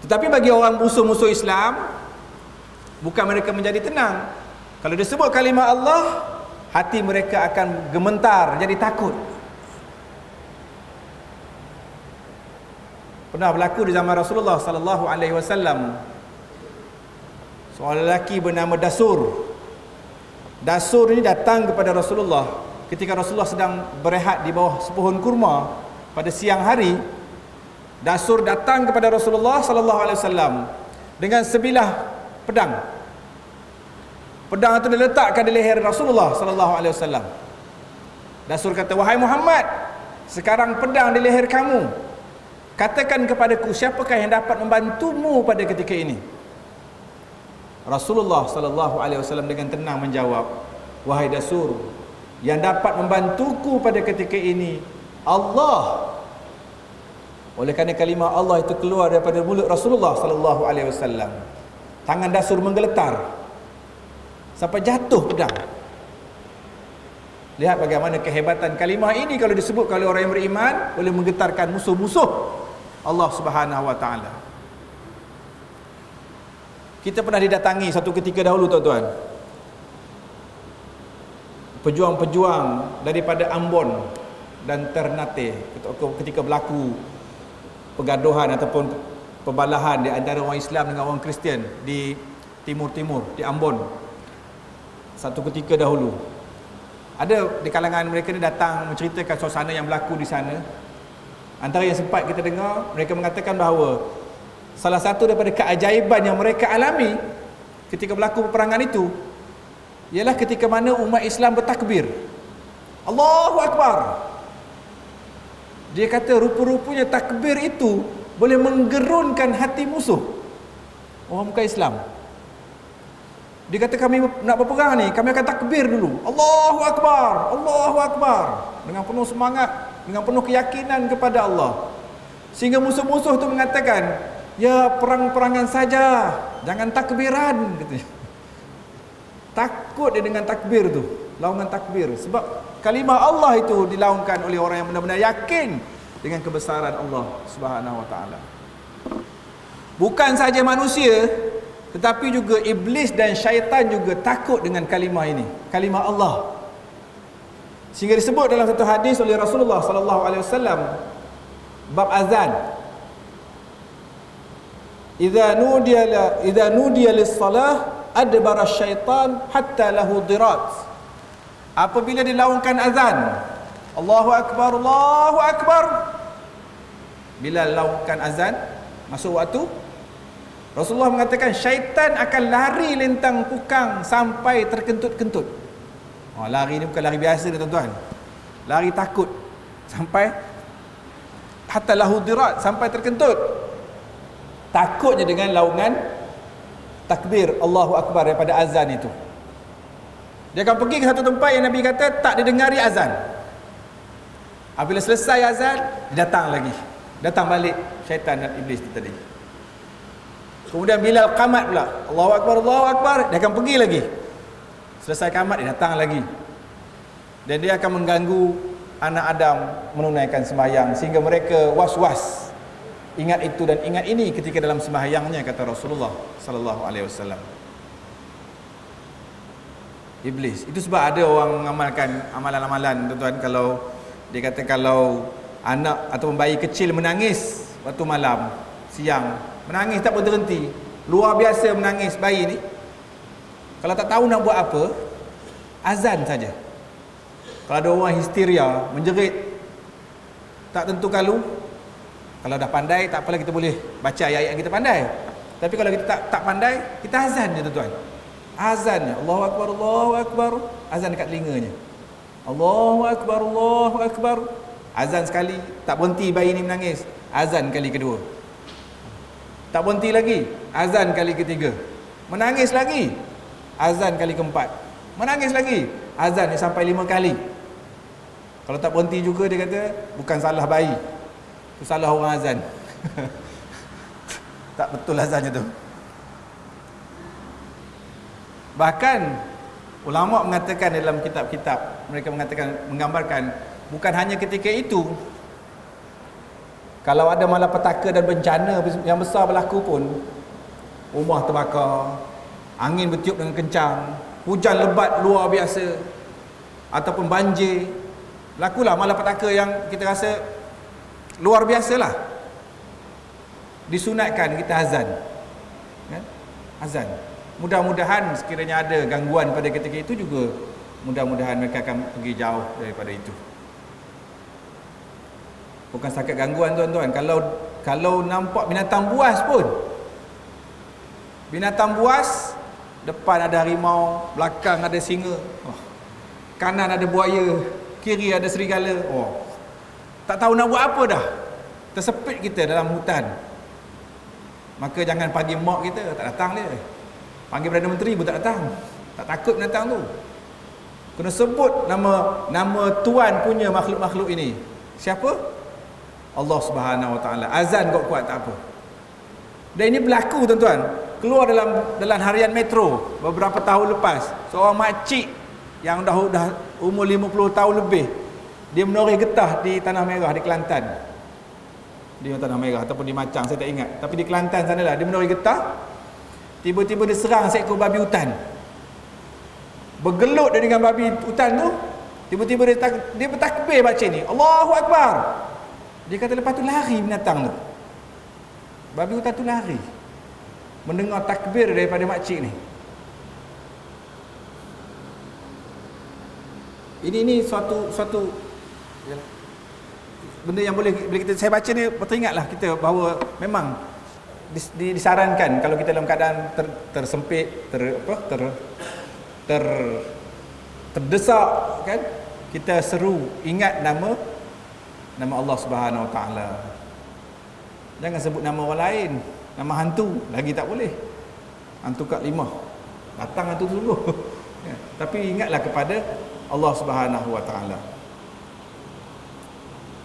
Tetapi bagi orang musuh-musuh Islam, bukan mereka menjadi tenang. Kalau disebut kalimah Allah, hati mereka akan gemetar, jadi takut. Pernah berlaku di zaman Rasulullah sallallahu alaihi wasallam. Seorang lelaki bernama Dasur. Dasur ini datang kepada Rasulullah ketika Rasulullah sedang berehat di bawah sepohon kurma pada siang hari. Dasur datang kepada Rasulullah sallallahu alaihi wasallam dengan sebilah pedang. Pedang itu diletakkan di leher Rasulullah sallallahu alaihi wasallam. Dasur kata, "Wahai Muhammad, sekarang pedang di leher kamu. Katakan kepadaku, siapakah yang dapat membantumu pada ketika ini?" Rasulullah sallallahu alaihi wasallam dengan tenang menjawab, "Wahai Dasur, yang dapat membantuku pada ketika ini Allah." Oleh kerana kalimah Allah itu keluar daripada mulut Rasulullah sallallahu alaihi wasallam, tangan Dasur menggeletar sampai jatuh pedang. Lihat bagaimana kehebatan kalimah ini kalau disebut oleh orang yang beriman, boleh menggetarkan musuh-musuh Allah Subhanahu wa taala. Kita pernah didatangi satu ketika dahulu, tuan-tuan, pejuang-pejuang daripada Ambon dan Ternate ketika berlaku pergaduhan ataupun perbalahan di antara orang Islam dengan orang Kristian di timur-timur, di Ambon. Satu ketika dahulu, ada di kalangan mereka ni datang menceritakan suasana yang berlaku di sana. Antara yang sempat kita dengar, mereka mengatakan bahawa salah satu daripada keajaiban yang mereka alami ketika berlaku peperangan itu ialah ketika mana umat Islam bertakbir, Allahu Akbar. Dia kata rupa-rupanya takbir itu boleh menggerunkan hati musuh orang bukan Islam. Dia kata, kami nak berperang ni, kami akan takbir dulu, Allahu Akbar, Allahu Akbar, dengan penuh semangat, dengan penuh keyakinan kepada Allah. Sehingga musuh-musuh tu mengatakan, ya perang-perangan saja, jangan takbiran, katanya. Takut dia dengan takbir tu, laungan takbir. Sebab kalimah Allah itu dilaungkan oleh orang yang benar-benar yakin dengan kebesaran Allah Subhanahu wa taala. Bukan saja manusia, tetapi juga iblis dan syaitan juga takut dengan kalimah ini, kalimah Allah. Sehingga disebut dalam satu hadis oleh Rasulullah sallallahu alaihi wasallam bab azan, idza nudiya lis-salah adbara syaitan hatta lahu dirat. Apabila dilaungkan azan, Allahu Akbar, Allahu Akbar, bila laungkan azan masuk waktu, Rasulullah mengatakan syaitan akan lari lintang pukang sampai terkentut-kentut. Oh, lari ni bukan lari biasa ni, tuan-tuan. Lari takut sampai hatta lahu dirat, sampai terkentut. Takutnya dengan laungan takbir Allahu Akbar daripada azan itu. Dia akan pergi ke satu tempat yang Nabi kata tak didengari azan. Apabila selesai azan, dia datang lagi. Datang balik syaitan dan iblis itu tadi. Kemudian bila qamat pula, Allahu Akbar, Allahu Akbar, dia akan pergi lagi. Selesai qamat, dia datang lagi. Dan dia akan mengganggu anak Adam menunaikan sembahyang sehingga mereka was-was. Ingat itu dan ingat ini ketika dalam sembahyangnya, kata Rasulullah sallallahu alaihi wasallam. Iblis. Itu sebab ada orang mengamalkan amalan-amalan, tuan-tuan, kalau dia kata kalau anak atau bayi kecil menangis waktu malam, siang, menangis tak berhenti, luar biasa menangis bayi ni, kalau tak tahu nak buat apa, azan saja. Kalau ada orang histeria, menjerit, tak tentu kalau dah pandai, tak apalah, kita boleh baca ayat-ayat yang kita pandai. Tapi kalau kita tak pandai, kita azan je, tuan-tuan. Azan je, Allahu Akbar, Allahu Akbar, azan dekat telinganya. Allahu Akbar, Allahu Akbar. Azan sekali, tak berhenti bayi ni menangis, azan kali kedua. Tak berhenti lagi, azan kali ketiga. Menangis lagi, azan kali keempat. Menangis lagi, azan ni sampai 5 kali. Kalau tak berhenti juga, dia kata bukan salah bayi, itu salah orang azan. Tak betul azannya tu. Bahkan ulama mengatakan dalam kitab-kitab, mereka mengatakan, menggambarkan, bukan hanya ketika itu Kalau ada malapetaka dan bencana yang besar berlaku pun, rumah terbakar, angin bertiup dengan kencang, hujan lebat luar biasa, ataupun banjir, lakulah malapetaka yang kita rasa luar biasalah, disunatkan kita azan, kan? Azan. Mudah-mudahan sekiranya ada gangguan pada ketika itu juga, mudah-mudahan mereka akan pergi jauh daripada itu. Bukan setakat gangguan tuan-tuan, kalau nampak binatang buas pun, binatang buas, depan ada harimau, belakang ada singa, kanan ada buaya, kiri ada serigala, tak tahu nak buat apa dah, tersepit kita dalam hutan. Maka jangan panggil mak kita, tak datang dia. Panggil Perdana Menteri pun tak datang, tak takut binatang tu. Kena sebut nama Tuan punya makhluk-makhluk ini. Siapa? Allah Subhanahu Wa Taala. Azan kuat-kuat tak apa. Dan ini berlaku tuan-tuan. Keluar dalam harian Metro beberapa tahun lepas, seorang makcik yang dah umur 50 tahun lebih, dia menoreh getah di Tanah Merah di Kelantan. Di Tanah Merah ataupun di Macang, saya tak ingat. Tapi di Kelantan sanalah dia menoreh getah. Tiba-tiba dia serang seekor babi hutan. Bergelut dia dengan babi hutan tu. Tiba-tiba dia bertakbir baca ni, Allahu Akbar. Dia kata lepas tu lari binatang tu. Babi hutan tu lari mendengar takbir daripada makcik ni. Ini suatu benda yang boleh kita, saya baca ni teringatlah kita bahawa memang disarankan kalau kita dalam keadaan tersempit, terdesak, kan, kita seru ingat nama Allah Subhanahu Wa Taala. Jangan sebut nama orang lain, nama hantu lagi tak boleh. Hantu Kak Limah, datang hantu dulu. Ya, tapi ingatlah kepada Allah Subhanahu Wa Taala.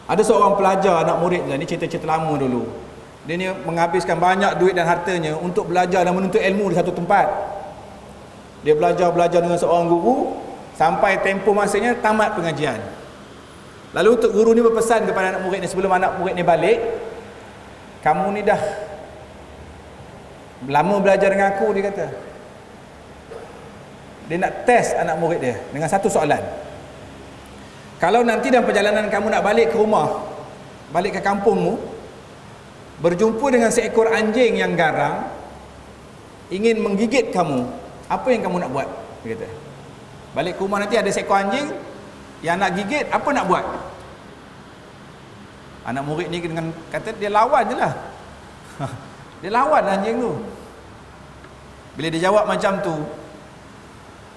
Ada seorang pelajar, anak murid ni, cerita-cerita lama dulu. Dia ni menghabiskan banyak duit dan hartanya untuk belajar dan menuntut ilmu di satu tempat. Dia belajar dengan seorang guru sampai tempoh masanya tamat pengajian. Lalu untuk guru ni berpesan kepada anak murid ni, sebelum anak murid ni balik, kamu ni dah lama belajar dengan aku, dia kata. Dia nak test anak murid dia dengan satu soalan. Kalau nanti dalam perjalanan kamu nak balik ke rumah, balik ke kampungmu, berjumpa dengan seekor anjing yang garang, ingin menggigit kamu, apa yang kamu nak buat? Dia kata. Balik ke rumah nanti ada seekor anjing yang nak gigit, apa nak buat? Anak murid ni dengan kata dia lawan je lah. Dia lawan anjing tu. Bila dia jawab macam tu,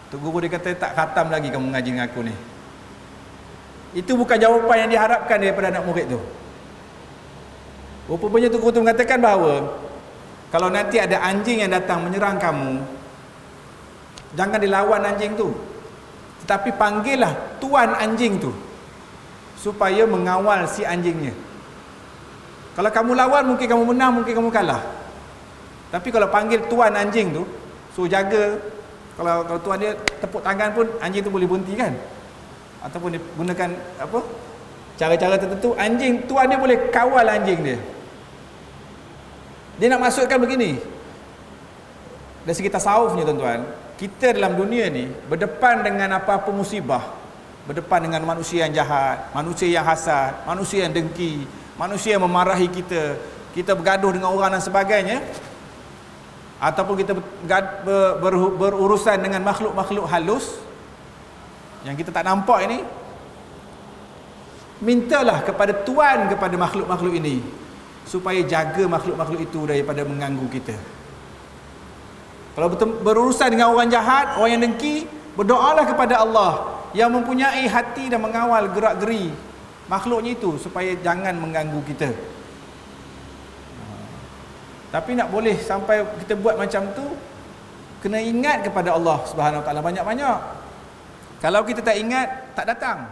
Tok Guru dia kata, tak khatam lagi kamu mengaji dengan aku ni. Itu bukan jawapan yang diharapkan daripada anak murid tu. Rupanya Tok Guru tu mengatakan bahawa kalau nanti ada anjing yang datang menyerang kamu, jangan dilawan anjing tu, tetapi panggillah tuan anjing tu supaya mengawal si anjingnya. Kalau kamu lawan, mungkin kamu menang, mungkin kamu kalah. Tapi kalau panggil tuan anjing tu, suruh jaga. Kalau tuan dia tepuk tangan pun, anjing tu boleh berhenti, kan? Ataupun dia gunakan apa, cara-cara tertentu, anjing tuan dia boleh kawal anjing dia. Dia nak maksudkan begini, dari segi tasawufnya tuan-tuan, kita dalam dunia ni berdepan dengan apa-apa musibah, berdepan dengan manusia yang jahat, manusia yang hasad, manusia yang dengki, manusia yang memarahi kita, kita bergaduh dengan orang dan sebagainya, ataupun kita berurusan dengan makhluk-makhluk halus yang kita tak nampak ini, mintalah kepada Tuan kepada makhluk-makhluk ini supaya jaga makhluk-makhluk itu daripada mengganggu kita. Kalau berurusan dengan orang jahat, orang yang dengki, berdoalah kepada Allah yang mempunyai hati dan mengawal gerak-geri makhluknya itu supaya jangan mengganggu kita. Tapi nak boleh sampai kita buat macam tu, kena ingat kepada Allah Subhanahu Wa Taala banyak-banyak. Kalau kita tak ingat, tak datang.